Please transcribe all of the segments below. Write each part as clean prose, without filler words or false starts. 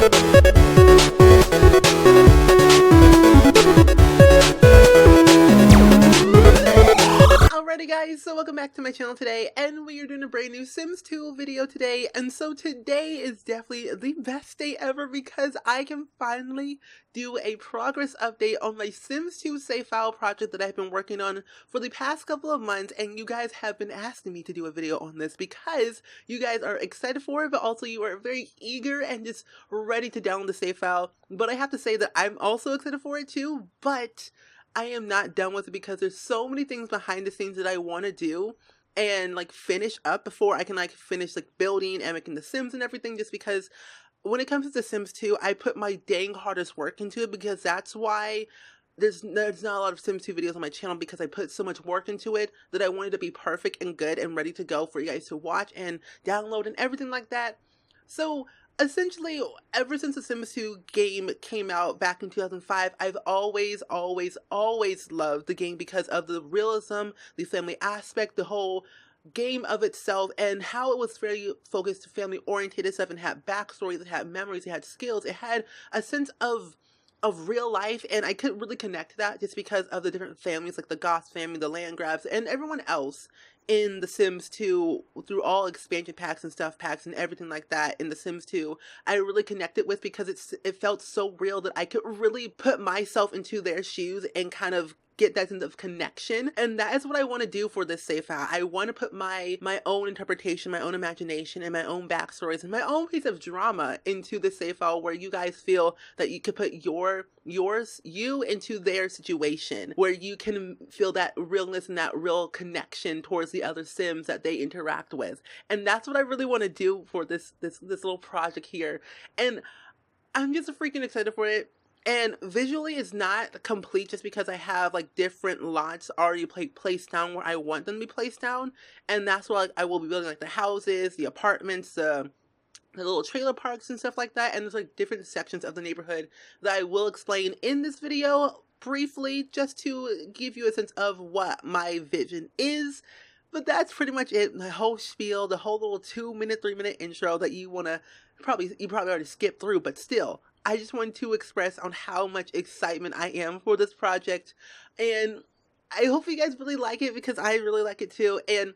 Alrighty guys, so welcome back to my channel today, and we are doing a brand new Sims 2 video today. And so today is definitely the best day ever because I can finally do a progress update on my Sims 2 save file project that I've been working on for the past couple of months. And you guys have been asking me to do a video on this because you guys are excited for it, but also you are very eager and just ready to download the save file. But I have to say that I'm also excited for it too, but I am not done with it because there's so many things behind the scenes that I want to do and like finish up before I can like finish like building and making the Sims and everything, just because when it comes to The Sims 2, I put my dang hardest work into it, because that's why there's not a lot of Sims 2 videos on my channel, because I put so much work into it that I wanted to be perfect and good and ready to go for you guys to watch and download and everything like that. So essentially, ever since the Sims 2 game came out back in 2005, I've always loved the game because of the realism, the family aspect, the whole game of itself, and how it was very focused, family oriented stuff, and had backstories, it had memories, it had skills, it had a sense of real life. And I could really connect to that just because of the different families, like the Goss family, the Landgrabs, and everyone else in The Sims 2 through all expansion packs and stuff packs and everything like that in The Sims 2. I really connected with, because it felt so real that I could really put myself into their shoes and kind of get that sense of connection. And that is what I want to do for this save file. I want to put my own interpretation, my own imagination, and my own backstories and my own piece of drama into the save file, where you guys feel that you could put you into their situation, where you can feel that realness and that real connection towards the other Sims that they interact with. And that's what I really want to do for this little project here. And I'm just freaking excited for it. And visually it's not complete just because I have like different lots already placed down where I want them to be placed down. And that's why like, I will be building like the houses, the apartments, the little trailer parks and stuff like that. And there's like different sections of the neighborhood that I will explain in this video briefly, just to give you a sense of what my vision is. But that's pretty much it. My whole spiel, the whole little 2-minute, 3-minute intro that you probably already skipped through, but still, I just wanted to express on how much excitement I am for this project. And I hope you guys really like it, because I really like it too. And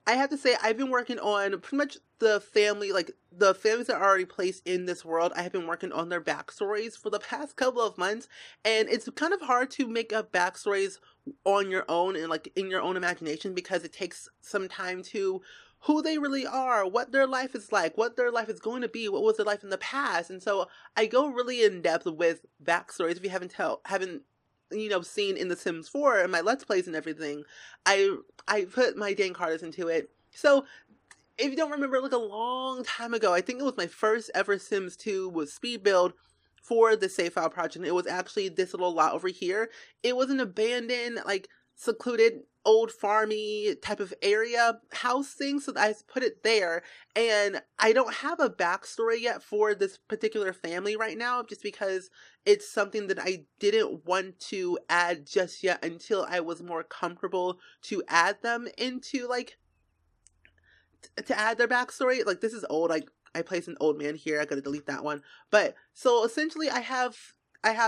I have to say, I've been working on pretty much the family, like the families that are already placed in this world. I have been working on their backstories for the past couple of months. And it's kind of hard to make up backstories on your own and like in your own imagination, because it takes some time to who they really are, what their life is like, what their life is going to be, what was their life in the past. And so I go really in depth with backstories. If you haven't seen in The Sims 4 and my Let's Plays and everything, I put my dang hardest into it. So if you don't remember, like a long time ago, I think it was my first ever Sims 2 was speed build for the save file project. It was actually this little lot over here. It was an abandoned, like secluded, old farmy type of area house thing, so I put it there. And I don't have a backstory yet for this particular family right now, just because it's something that I didn't want to add just yet until I was more comfortable to add them into like to add their backstory. Like, this is old. I placed an old man here. I gotta delete that one. But so essentially I have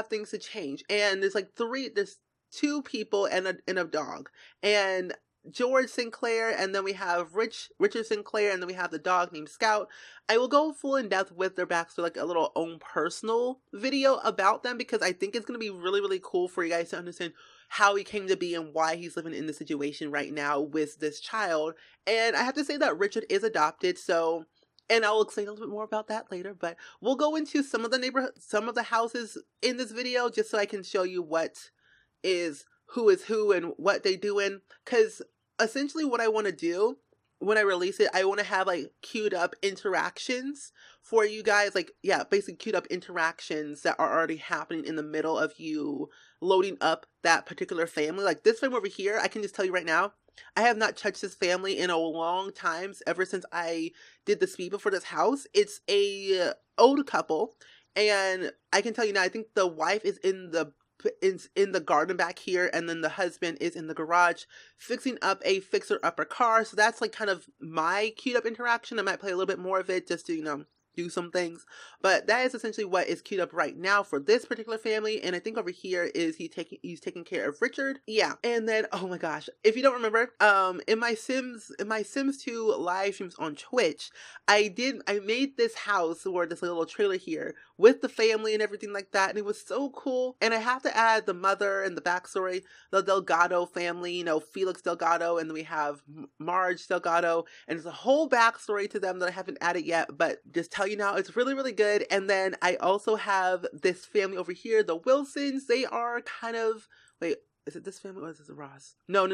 things to change, and there's 2 people and a dog, and George Sinclair, and then we have Richard Sinclair, and then we have the dog named Scout. I will go full in depth with their backstory, like a little own personal video about them, because I think it's going to be really, really cool for you guys to understand how he came to be and why he's living in the situation right now with this child. And I have to say that Richard is adopted, so, and I'll explain a little bit more about that later, but we'll go into some of the houses in this video, just so I can show you who is who and what they doing. Because essentially what I want to do when I release it, I want to have like queued up interactions for you guys, like, yeah, basically queued up interactions that are already happening in the middle of you loading up that particular family. Like this family over here, I can just tell you right now, I have not touched this family in a long time, ever since I did the speed build for this house. It's a old couple, and I can tell you now, I think the wife is in the garden back here, and then the husband is in the garage fixing up a fixer-upper car. So that's like kind of my queued up interaction. I might play a little bit more of it just to, do some things. But that is essentially what is queued up right now for this particular family. And I think over here is he's taking care of Richard. Yeah. And then, oh my gosh, if you don't remember, in my Sims 2 live streams on Twitch, I made this house or this little trailer here with the family and everything like that, and it was so cool. And I have to add the mother and the backstory, the Delgado family, you know, Felix Delgado, and then we have Marge Delgado, and there's a whole backstory to them that I haven't added yet, but just tell you now, it's really, really good. And then I also have this family over here, the Wilsons. They are kind of, wait, is it this family or is this Ross? No.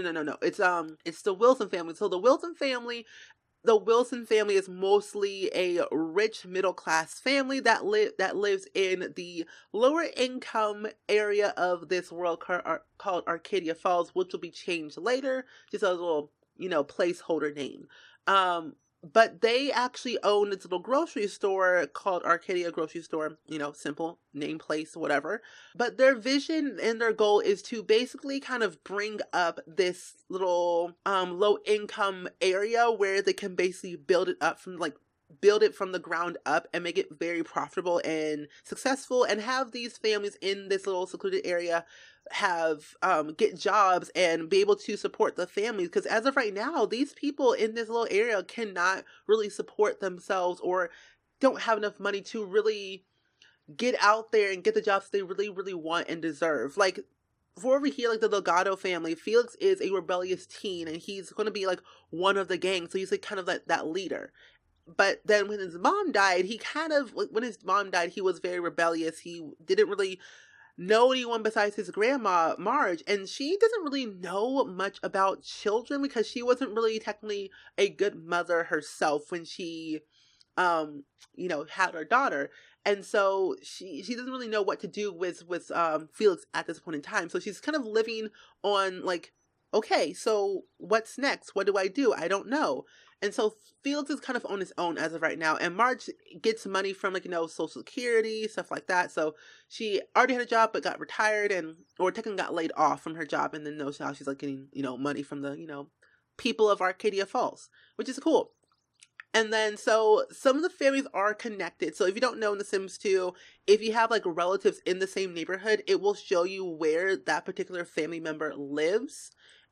It's the Wilson family. So the Wilson family is mostly a rich middle class family that lives in the lower income area of this world called Arcadia Falls, which will be changed later, just a little, you know, placeholder name. But they actually own this little grocery store called Arcadia Grocery Store, you know, simple name, place, whatever. But their vision and their goal is to basically kind of bring up this little low income area where they can basically build it from the ground up and make it very profitable and successful, and have these families in this little secluded area get jobs and be able to support the families, because as of right now, these people in this little area cannot really support themselves or don't have enough money to really get out there and get the jobs they really, really want and deserve. Like, for over here, like the Delgado family, Felix is a rebellious teen, and he's going to be like one of the gang, so he's like kind of like that leader. But then when his mom died, he was very rebellious. He didn't really know anyone besides his grandma, Marge, and she doesn't really know much about children because she wasn't really technically a good mother herself when she, you know, had her daughter. And so she doesn't really know what to do with Felix at this point in time. So she's kind of living on like, okay, so what's next? What do? I don't know. And so Felix is kind of on his own as of right now. And Marge gets money from, like, you know, Social Security, stuff like that. So she already had a job but got retired or technically got laid off from her job. And then now she's like getting, you know, money from the, you know, people of Arcadia Falls, which is cool. And then, so some of the families are connected. So if you don't know in The Sims 2, if you have like relatives in the same neighborhood, it will show you where that particular family member lives.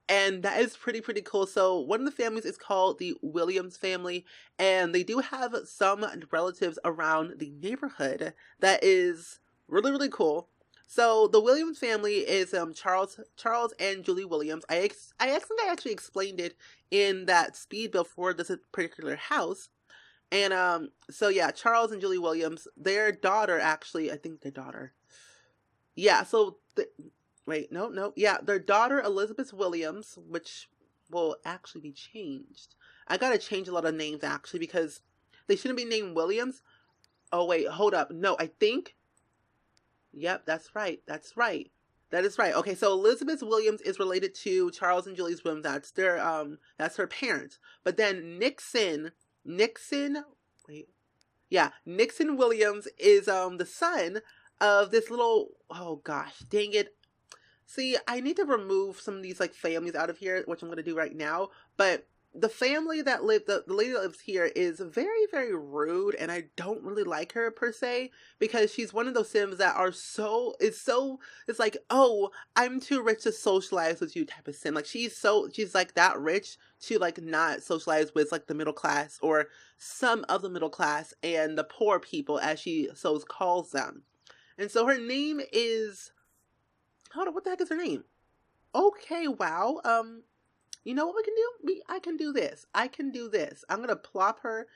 And that is pretty cool. So one of the families is called the Williams family, and they do have some relatives around the neighborhood that is really, really cool. So the Williams family is Charles and Julie Williams. I think I actually explained it in that speed build for this particular house. And so yeah, Charles and Julie Williams, their daughter actually, I think their daughter. Yeah, so wait, no. Yeah, their daughter, Elizabeth Williams, which will actually be changed. I gotta change a lot of names, actually, because they shouldn't be named Williams. Oh, wait, hold up. No, I think... Yep, that's right. That is right. Okay, so Elizabeth Williams is related to Charles and Julie's Williams. That's her parents. But then Nixon Williams is the son of this little... Oh, gosh, dang it. See, I need to remove some of these like families out of here, which I'm going to do right now. But the family that the lady that lives here is very, very rude, and I don't really like her per se, because she's one of those Sims that are it's like, oh, I'm too rich to socialize with you type of Sim. Like she's like that rich to like not socialize with like the middle class or some of the middle class and the poor people, as she so calls them. And so her name is... Hold on, what the heck is her name? Okay, wow. You know what we can do? I can do this. I'm gonna plop her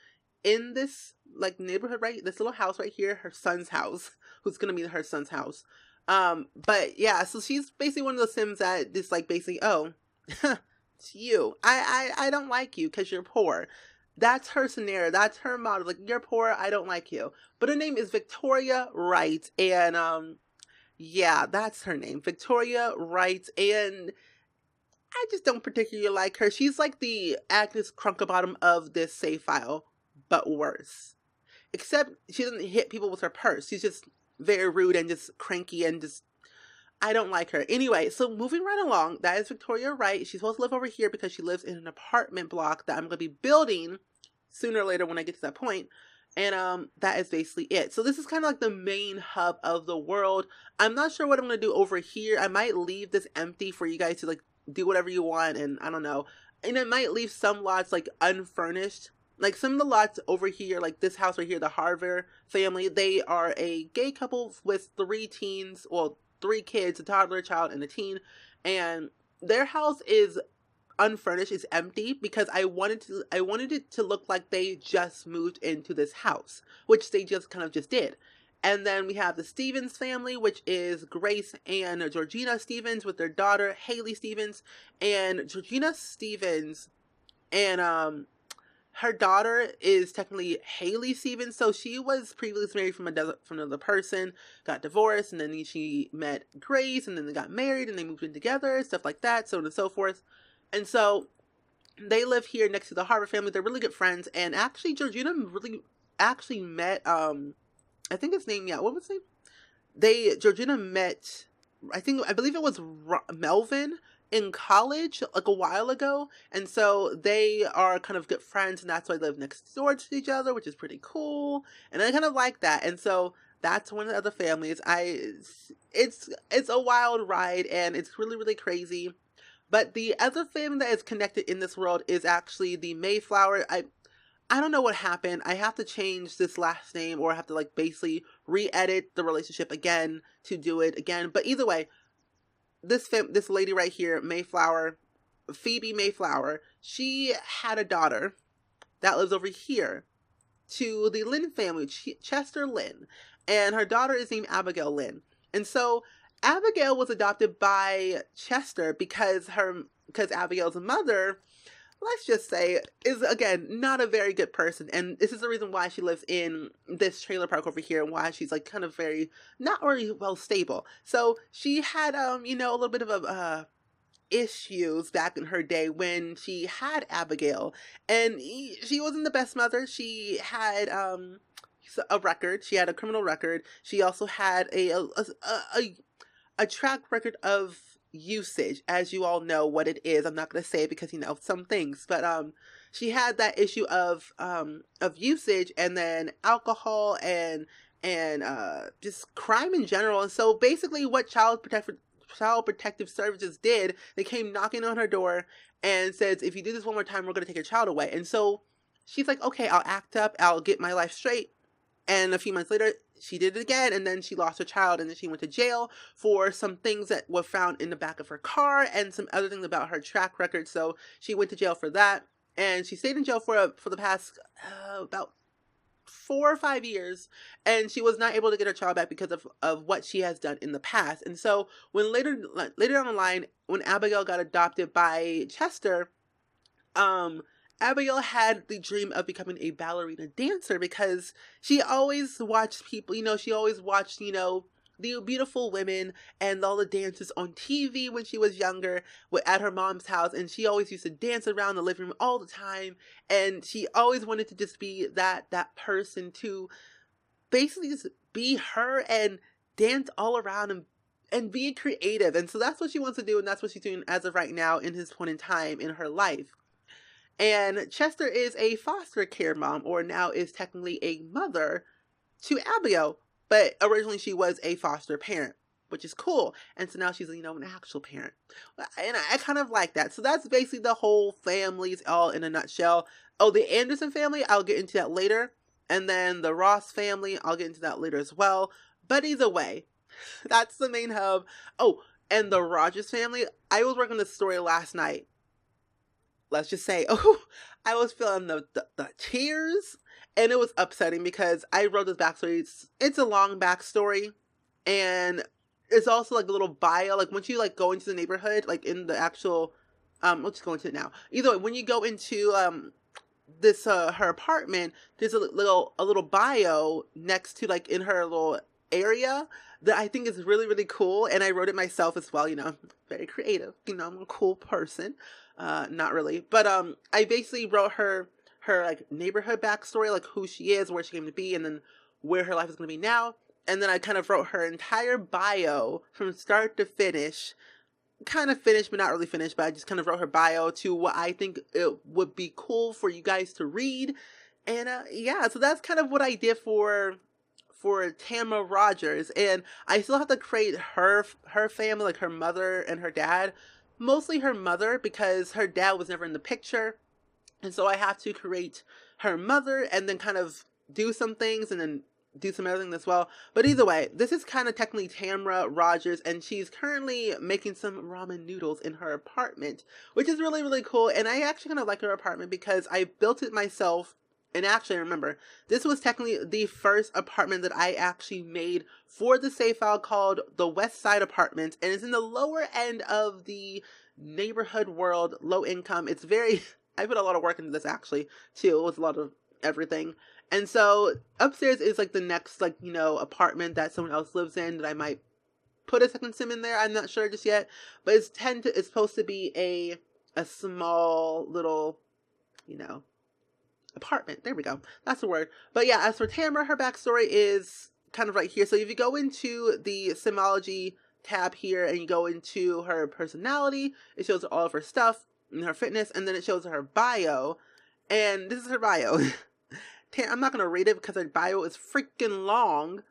in this like neighborhood, right? This little house right here, her son's house, who's gonna be her son's house. But yeah, so she's basically one of those Sims that just like basically, oh, it's you. I don't like you because you're poor. That's her scenario. That's her model. Like, you're poor, I don't like you. But her name is Victoria Wright, and yeah, that's her name, Victoria Wright, and I just don't particularly like her. She's like the Agnes Crunkabottom of this save file, but worse. Except she doesn't hit people with her purse. She's just very rude and just cranky and just... I don't like her. Anyway, so moving right along, that is Victoria Wright. She's supposed to live over here because she lives in an apartment block that I'm going to be building sooner or later when I get to that point. And that is basically it. So this is kind of like the main hub of the world. I'm not sure what I'm going to do over here. I might leave this empty for you guys to like do whatever you want, and I don't know. And I might leave some lots like unfurnished. Like some of the lots over here, like this house right here, the Harver family, they are a gay couple with 3 teens, well, 3 kids, a toddler, a child, and a teen. And their house is unfurnished, is empty, because I wanted it to look like they just moved into this house, which they just kind of just did. And then we have the Stevens family, which is Grace and Georgina Stevens with their daughter Haley Stevens. And Georgina Stevens and her daughter is technically Haley Stevens. So she was previously married from another person, got divorced, and then she met Grace, and then they got married, and they moved in together, stuff like that, so on and so forth. And so they live here next to the Harvard family. They're really good friends. And actually, Georgina really actually met, I think his name, yeah, what was his name? Georgina met, I believe it was Melvin in college, like a while ago. And so they are kind of good friends, and that's why they live next door to each other, which is pretty cool. And I kind of like that. And so that's one of the other families. It's a wild ride, and it's really, really crazy. But the other family that is connected in this world is actually the Mayflower. I don't know what happened. I have to change this last name, or I have to like basically re-edit the relationship again to do it again. But either way, this lady right here, Mayflower, Phoebe Mayflower, she had a daughter that lives over here to the Lynn family, Chester Lynn. And her daughter is named Abigail Lynn. And so Abigail was adopted by Chester because Abigail's mother, let's just say, is again not a very good person, and this is the reason why she lives in this trailer park over here, and why she's like kind of very not really well stable. So she had a little bit of issues back in her day when she had Abigail, and she wasn't the best mother. She had a record. She had a criminal record. She also had a track record of usage, as you all know what it is. I'm not going to say it because some things, but she had that issue of usage, and then alcohol, and just crime in general. And so basically what Child Protective Services did, they came knocking on her door and says, if you do this one more time, we're going to take your child away. And so she's like, okay, I'll act up, I'll get my life straight. And a few months later, she did it again, and then she lost her child, and then she went to jail for some things that were found in the back of her car, and some other things about her track record. So she went to jail for that, and she stayed in jail for the past about 4 or 5 years, and she was not able to get her child back because of what she has done in the past. And so when later down the line, when Abigail got adopted by Chester, Abigail had the dream of becoming a ballerina dancer, because she always watched people, she always watched, the beautiful women and all the dances on TV when she was younger at her mom's house. And she always used to dance around the living room all the time. And she always wanted to just be that person to basically just be her and dance all around and be creative. And so that's what she wants to do. And that's what she's doing as of right now in his point in time in her life. And Chester is a foster care mom, or now is technically a mother to Abigail, but originally she was a foster parent, which is cool. And so now she's, an actual parent. And I kind of like that. So that's basically the whole families all in a nutshell. Oh, the Anderson family, I'll get into that later. And then the Ross family, I'll get into that later as well. But either way, that's the main hub. Oh, and the Rogers family, I was working this story last night. Let's just say, I was feeling the tears, and it was upsetting because I wrote this backstory. It's a long backstory, and it's also like a little bio. Like once you like go into the neighborhood, like in the actual, let's just go into it now. Either way, when you go into this her apartment, there's a little bio next to like in her little area that I think is really, really cool. And I wrote it myself as well. Very creative. I'm a cool person. Not really, but I basically wrote her like neighborhood backstory, like who she is, where she came to be, and then where her life is going to be now. And then I kind of wrote her entire bio from start to finish, kind of finished, but not really finished. But I just kind of wrote her bio to what I think it would be cool for you guys to read. And yeah, so that's kind of what I did for Tamara Rogers, and I still have to create her family, like her mother and her dad. Mostly her mother because her dad was never in the picture, and so I have to create her mother and then kind of do some things and then do some other things as well. But either way, this is kind of technically Tamra Rogers, and she's currently making some ramen noodles in her apartment, which is really, really cool. And I actually kind of like her apartment because I built it myself. And actually, remember, this was technically the first apartment that I actually made for the save file called the West Side Apartment. And it's in the lower end of the neighborhood world, low income. It's very, I put a lot of work into this actually, too. It was a lot of everything. And so upstairs is like the next, like, you know, apartment that someone else lives in that I might put a second sim in there. I'm not sure just yet. But it's supposed to be a small little, you know, apartment. There we go. That's the word. But yeah, as for Tamara, her backstory is kind of right here. So if you go into the Simology tab here and you go into her personality, it shows all of her stuff and her fitness, and then it shows her bio. And this is her bio. I'm not going to read it because her bio is freaking long.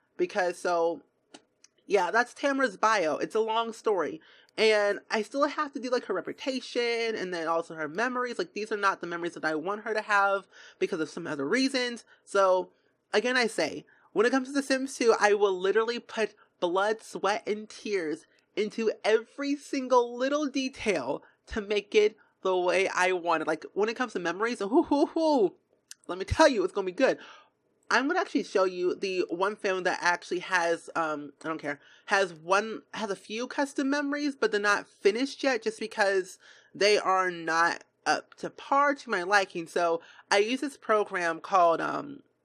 Yeah, that's Tamara's bio. It's a long story. And I still have to do like her reputation and then also her memories. Like these are not the memories that I want her to have because of some other reasons. So again, I say, when it comes to The Sims 2, I will literally put blood, sweat, and tears into every single little detail to make it the way I want it. Like when it comes to memories, let me tell you, it's going to be good. I'm going to actually show you the one film that actually has, I don't care, has a few custom memories, but they're not finished yet just because they are not up to par to my liking. So I use this program called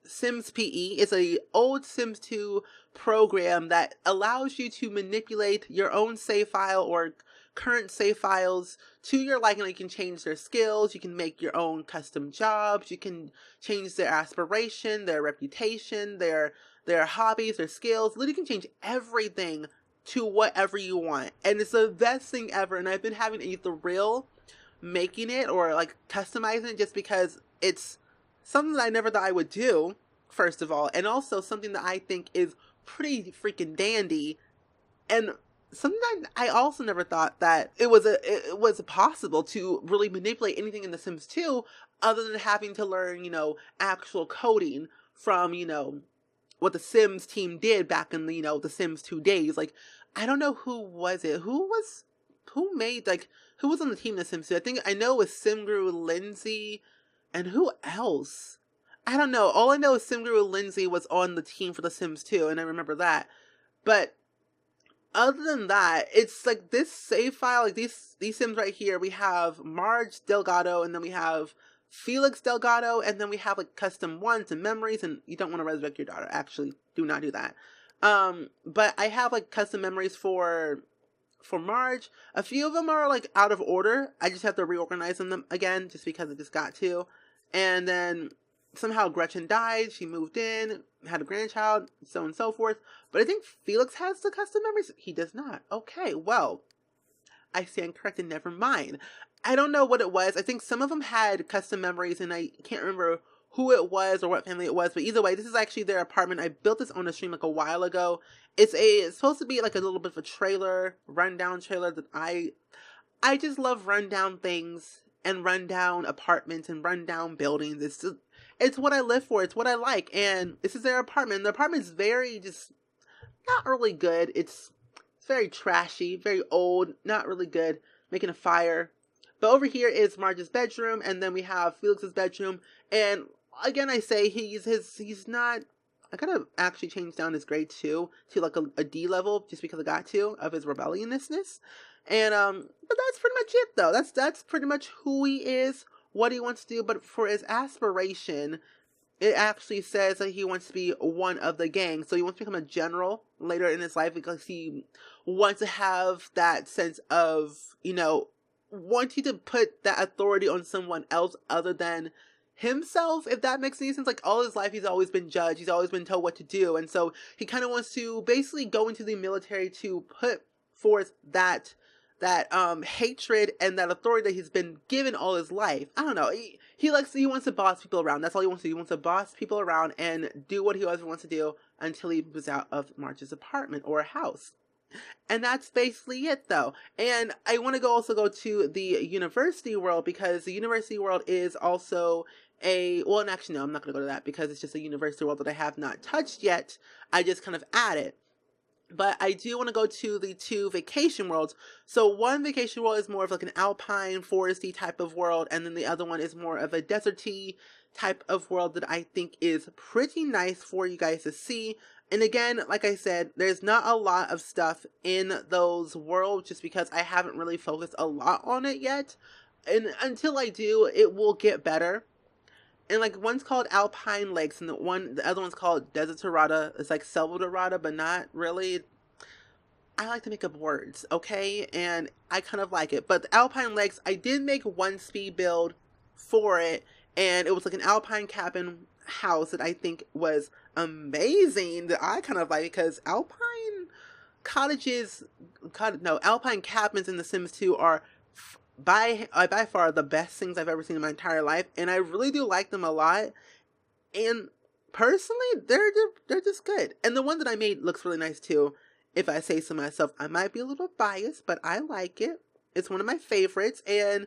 Sims PE. It's a old Sims 2 program that allows you to manipulate your own save file or current save files to your liking. You can change their skills, you can make your own custom jobs, you can change their aspiration, their reputation, their hobbies, their skills. Literally, you can change everything to whatever you want, and it's the best thing ever. And I've been having a thrill making it or like customizing it just because it's something that I never thought I would do, first of all, and also something that I think is pretty freaking dandy. And sometimes I also never thought that it was possible to really manipulate anything in The Sims 2 other than having to learn, you know, actual coding from, you know, what the Sims team did back in the, you know, the Sims 2 days. Like, I don't know who was it. Who was on the team in The Sims 2? I know it was Simguru Lindsay, and who else? I don't know. All I know is Simguru Lindsay was on the team for The Sims 2, and I remember that. But other than that, it's like this save file, like these Sims right here, we have Marge Delgado, and then we have Felix Delgado, and then we have like custom ones and memories, and you don't want to resurrect your daughter. Actually, do not do that. But I have like custom memories for Marge. A few of them are like out of order. I just have to reorganize them again, just because I just got to. And then somehow Gretchen died, she moved in, had a grandchild, so on and so forth. But I think Felix has the custom memories. He does not. Okay, well, I stand corrected, never mind. I don't know what it was. I think some of them had custom memories, and I can't remember who it was or what family it was. But either way, this is actually their apartment. I built this on a stream like a while ago. It's supposed to be like a little bit of a trailer, rundown trailer that I just love rundown things and rundown apartments and rundown buildings. It's what I live for. It's what I like. And this is their apartment. The apartment is very just not really good. It's very trashy, very old, not really good. Making a fire. But over here is Marge's bedroom, and then we have Felix's bedroom. And again, I say he's not. I gotta actually change down his grade too to like a D level, just because I got to, of his rebelliousness. And but that's pretty much it though. That's pretty much who he is, what he wants to do. But for his aspiration, it actually says that he wants to be one of the gang. So he wants to become a general later in his life because he wants to have that sense of, you know, wanting to put that authority on someone else other than himself, if that makes any sense. Like all his life he's always been judged, he's always been told what to do, and so he kind of wants to basically go into the military to put forth that hatred and that authority that he's been given all his life. I don't know, he he wants to boss people around. That's all he wants to do. He wants to boss people around and do what he always wants to do until he moves out of March's apartment or house. And that's basically it, though. And I want to also go to the university world, because the university world is also well, actually, no, I'm not going to go to that because it's just a university world that I have not touched yet. I just kind of added. But I do want to go to the 2 vacation worlds. So one vacation world is more of like an alpine, foresty type of world, and then the other one is more of a deserty type of world that I think is pretty nice for you guys to see. And again, like I said, there's not a lot of stuff in those worlds just because I haven't really focused a lot on it yet. And until I do, it will get better. And like one's called Alpine Lakes, and the other one's called Desiderata. It's like Selvadorada, but not really. I like to make up words, okay? And I kind of like it. But the Alpine Lakes, I did make one speed build for it, and it was like an alpine cabin house that I think was amazing, that I kind of like, because alpine cabins in The Sims 2 are by far the best things I've ever seen in my entire life, and I really do like them a lot. And personally, they're just good. And the one that I made looks really nice too. If I say so myself, I might be a little biased, but I like it. It's one of my favorites, and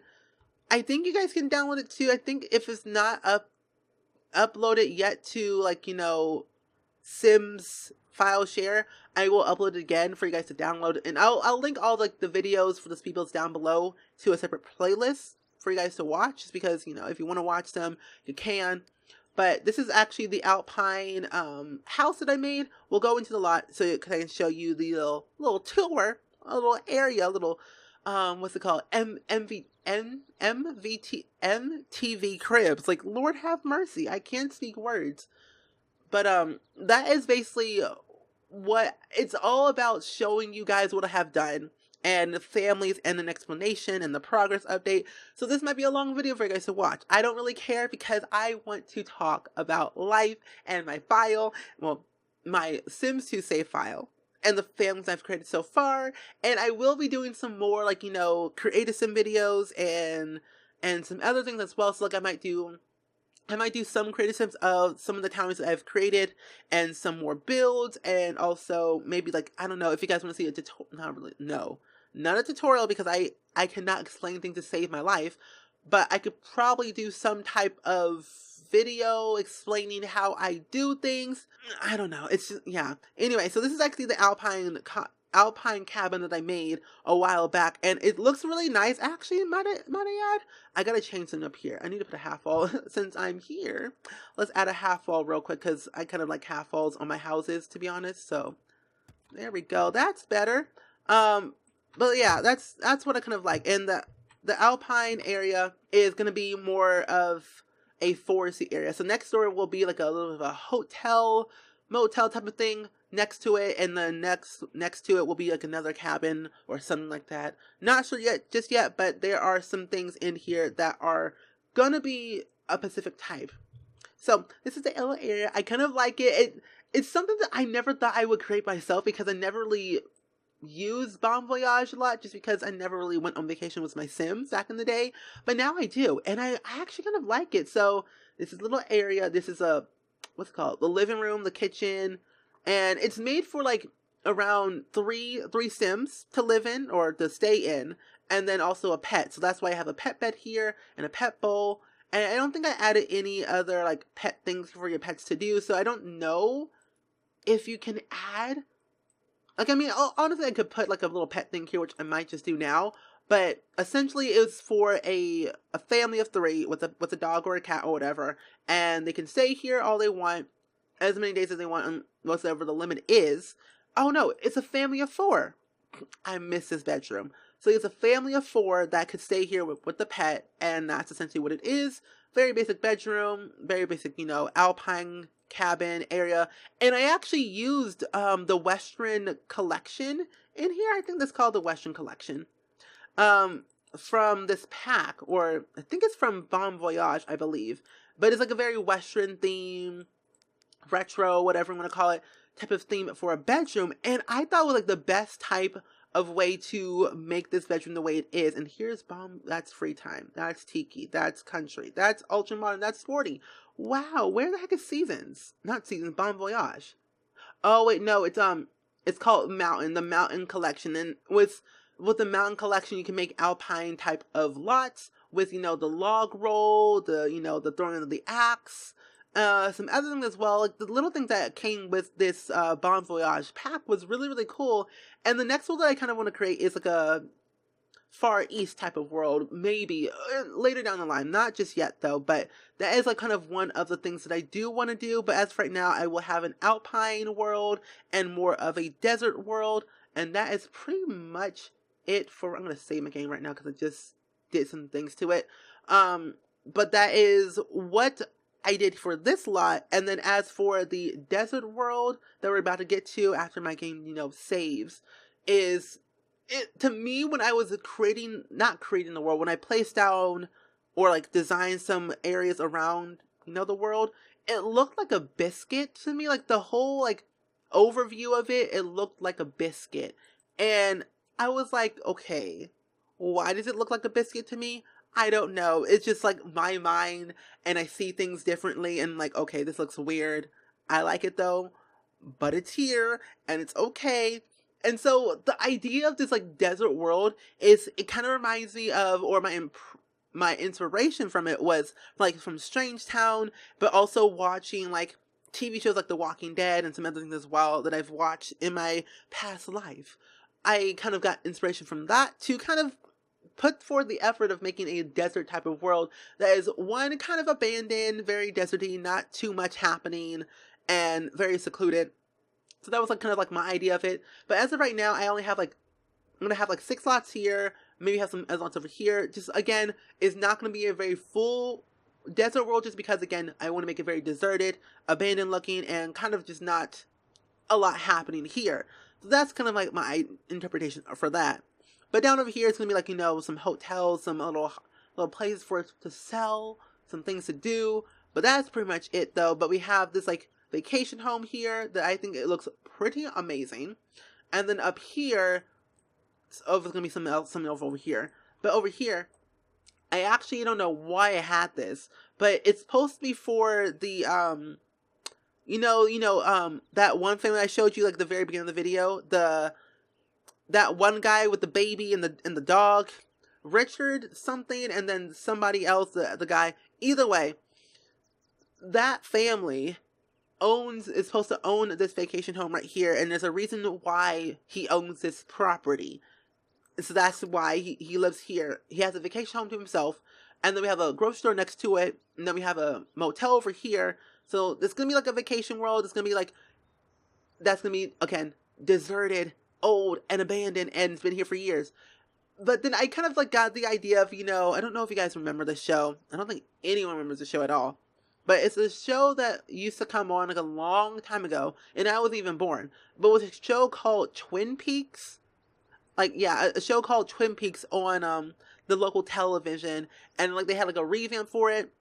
I think you guys can download it too. I think if it's not uploaded yet to, like, Sims file share, I will upload it again for you guys to download, and I'll link all like the videos for the speed builds down below to a separate playlist for you guys to watch, just because, if you want to watch them, you can. But this is actually the alpine house that I made. We'll go into the lot so I can show you the little tour, a little area, a little what's it called? MTV cribs. Like, Lord have mercy, I can't speak words. But that is basically what it's all about, showing you guys what I have done, and the families, and an explanation, and the progress update. So this might be a long video for you guys to watch. I don't really care, because I want to talk about life and my file, well, my Sims 2 save file, and the families I've created so far. And I will be doing some more, like, creative sim videos and some other things as well. So like I might do some creative sims of some of the towns that I've created, and some more builds, and also maybe, like, I don't know if you guys want to see a tutorial. Not a tutorial, because I cannot explain things to save my life, but I could probably do some type of video explaining how I do things. I don't know. It's just, yeah. Anyway, so this is actually the alpine cabin that I made a while back, and it looks really nice. Actually, might I add, I gotta change something up here. I need to put a half wall since I'm here. Let's add a half wall real quick, because I kind of like half walls on my houses, to be honest. So there we go. That's better. But yeah, that's what I kind of like. And the alpine area is gonna be more of a foresty area. So next door will be like a little bit of a hotel, motel type of thing next to it, and then next to it will be like another cabin or something like that. Not sure just yet, but there are some things in here that are gonna be a Pacific type. So this is the little area. I kind of like it. It's something that I never thought I would create myself, because I never really used Bon Voyage a lot, just because I never really went on vacation with my Sims back in the day. But now I do, and I actually kind of like it. So this is a little area. This is what's it called? The living room, the kitchen. And it's made for like around three Sims to live in or to stay in, and then also a pet. So that's why I have a pet bed here and a pet bowl. And I don't think I added any other like pet things for your pets to do. So I don't know if you can add, like, I mean, honestly, I could put like a little pet thing here, which I might just do now. But essentially, it's for a family of 3 with a dog or a cat or whatever, and they can stay here all they want, as many days as they want, whatever the limit is. Oh no, it's a family of 4. I miss this bedroom. So it's a family of 4 that could stay here with the pet, and that's essentially what it is. Very basic bedroom, very basic, alpine cabin area. And I actually used the Western collection in here. I think that's called the Western collection. From this pack, or I think it's from Bon Voyage, I believe. But it's like a very Western theme, retro, whatever you want to call it, type of theme for a bedroom. And I thought it was like the best type of way to make this bedroom the way it is. And here's bomb, that's free time, that's tiki, that's country, that's ultra modern, that's sporty. Wow, where the heck is Seasons? Not Seasons, Bon Voyage. Oh wait, no, it's called Mountain, the Mountain Collection. And with the Mountain Collection, you can make Alpine type of lots with, you know, the log roll, the, you know, the throwing of the axe, some other things as well. Like the little thing that came with this Bon Voyage pack was really, really cool. And the next one that I kind of want to create is like a Far East type of world, maybe later down the line, not just yet though, but that is like kind of one of the things that I do want to do. But as for right now, I will have an Alpine world and more of a desert world, and that is pretty much it for, I'm going to save my game right now because I just did some things to it. But that is what I did for this lot. And then as for the desert world that we're about to get to after my game, you know, saves, is it, to me, when I was not creating the world, when I placed down or like designed some areas around, you know, the world, it looked like a biscuit to me. Like the whole like overview of it, it looked like a biscuit. And I was like, okay, why does it look like a biscuit to me? I don't know. It's just like my mind, and I see things differently, and like, okay, this looks weird. I like it though, but it's here and it's okay. And so the idea of this like desert world is, it kind of reminds me of, or my inspiration from it was like from Strange Town, but also watching like TV shows like The Walking Dead and some other things as well that I've watched in my past life. I kind of got inspiration from that to kind of put forth the effort of making a desert type of world that is, one, kind of abandoned, very deserty, not too much happening, and very secluded. So that was like kind of like my idea of it. But as of right now, I only have like, I'm going to have like 6 lots here, maybe have some lots over here. Just again, it's not going to be a very full desert world, just because again, I want to make it very deserted, abandoned looking, and kind of just not a lot happening here. So that's kind of like my interpretation for that. But down over here, it's going to be like, you know, some hotels, some little places for it to sell, some things to do. But that's pretty much it though. But we have this like vacation home here that I think it looks pretty amazing. And then up here, oh, there's going to be something else over here. But over here, I actually don't know why I had this, but it's supposed to be for the, that one family I showed you like the very beginning of the video, that one guy with the baby and the dog, Richard something, and then somebody else, the guy. Either way, that family is supposed to own this vacation home right here, and there's a reason why he owns this property. So that's why he lives here. He has a vacation home to himself, and then we have a grocery store next to it, and then we have a motel over here. So it's gonna be like a vacation world. It's gonna be like, that's gonna be, again, deserted, old, and abandoned, and it's been here for years. But then I kind of like got the idea of, you know, I don't know if you guys remember the show. I don't think anyone remembers the show at all. But it's a show that used to come on like a long time ago, and I wasn't even born. But it was a show called Twin Peaks. Like, yeah, a show called Twin Peaks on the local television, and like they had like a revamp for it.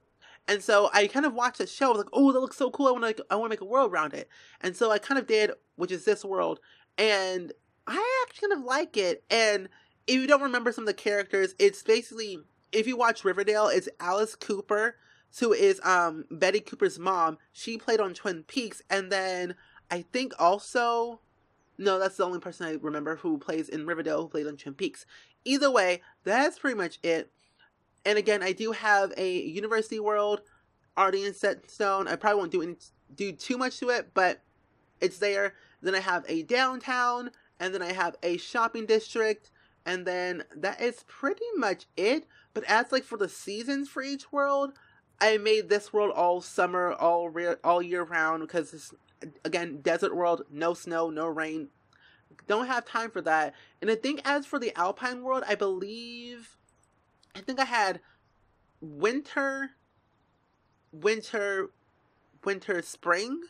And so I kind of watched the show. I was like, oh, that looks so cool. I want to make a world around it. And so I kind of did, which is this world. And I actually kind of like it. And if you don't remember some of the characters, it's basically, if you watch Riverdale, it's Alice Cooper, who is Betty Cooper's mom. She played on Twin Peaks. And then I think also, no, that's the only person I remember who plays in Riverdale, who played on Twin Peaks. Either way, that's pretty much it. And again, I do have a university world already in set in stone. I probably won't do too much to it, but it's there. Then I have a downtown, and then I have a shopping district, and then that is pretty much it. But as like for the seasons for each world, I made this world all summer, all year round, because it's, again, desert world, no snow, no rain. Don't have time for that. And I think as for the Alpine world, I think I had winter, spring,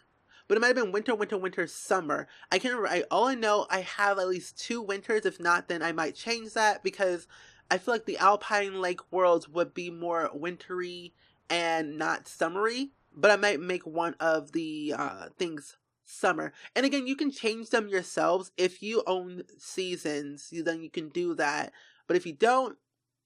but it might have been winter, summer. I can't remember. All I know, I have at least 2 winters. If not, then I might change that, because I feel like the Alpine Lake worlds would be more wintry and not summery. But I might make one of the things summer. And again, you can change them yourselves. If you own seasons, then you can do that. But if you don't,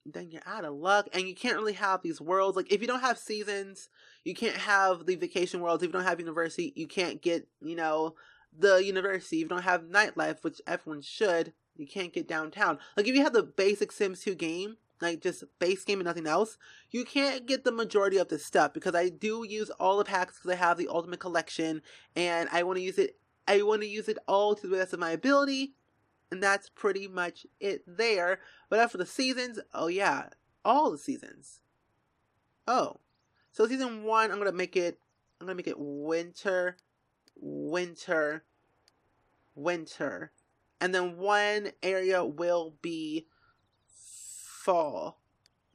then you're out of luck, and you can't really have these worlds. Like, if you don't have seasons, you can't have the vacation worlds. If you don't have university, you can't get, you know, the university. If you don't have nightlife, which everyone should, you can't get downtown. Like, if you have the basic Sims 2 game, like just base game and nothing else, you can't get the majority of this stuff, because I do use all the packs because I have the ultimate collection and I want to use it. I want to use it all to the best of my ability. And that's pretty much it there. But as for the seasons, oh yeah, all the seasons. Oh, so season 1, I'm gonna make it winter, winter, winter, and then one area will be fall.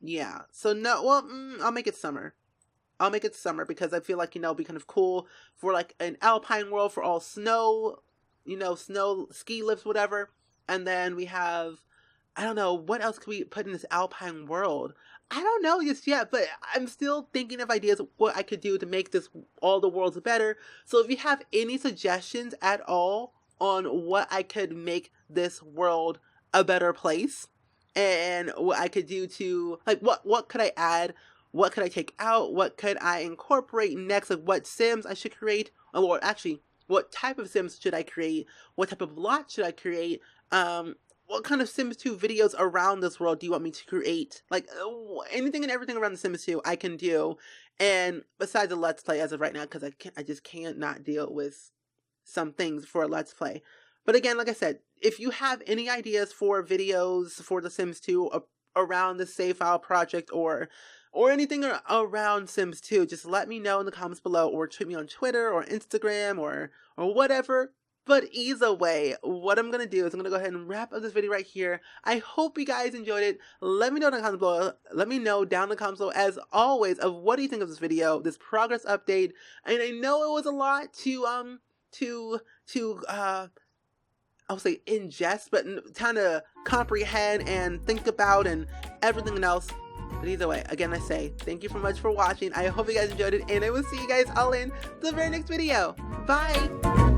Yeah. So no, well, I'll make it summer. I'll make it summer because I feel like, you know, it'd be kind of cool for like an alpine world for all snow, you know, snow ski lifts, whatever. And then we have, I don't know, what else could we put in this alpine world? I don't know just yet, but I'm still thinking of ideas of what I could do to make this, all the worlds better. So if you have any suggestions at all on what I could make this world a better place, and what I could do to, like, what could I add? What could I take out? What could I incorporate next? Like, what Sims I should create? Or actually, what type of Sims should I create? What type of lot should I create? What kind of Sims 2 videos around this world do you want me to create? Like, anything and everything around the Sims 2 I can do. And besides a Let's Play as of right now, because I just can't not deal with some things for a Let's Play. But again, like I said, if you have any ideas for videos for the Sims 2 around the save file project or anything around Sims 2, just let me know in the comments below, or tweet me on Twitter or Instagram or whatever. But either way, what I'm going to do is I'm going to go ahead and wrap up this video right here. I hope you guys enjoyed it. Let me know in the comments below. Let me know down in the comments below, as always, of what do you think of this video, this progress update. And I know it was a lot to I'll say ingest, but kind of comprehend and think about and everything else. But either way, again, I say thank you so much for watching. I hope you guys enjoyed it, and I will see you guys all in the very next video. Bye!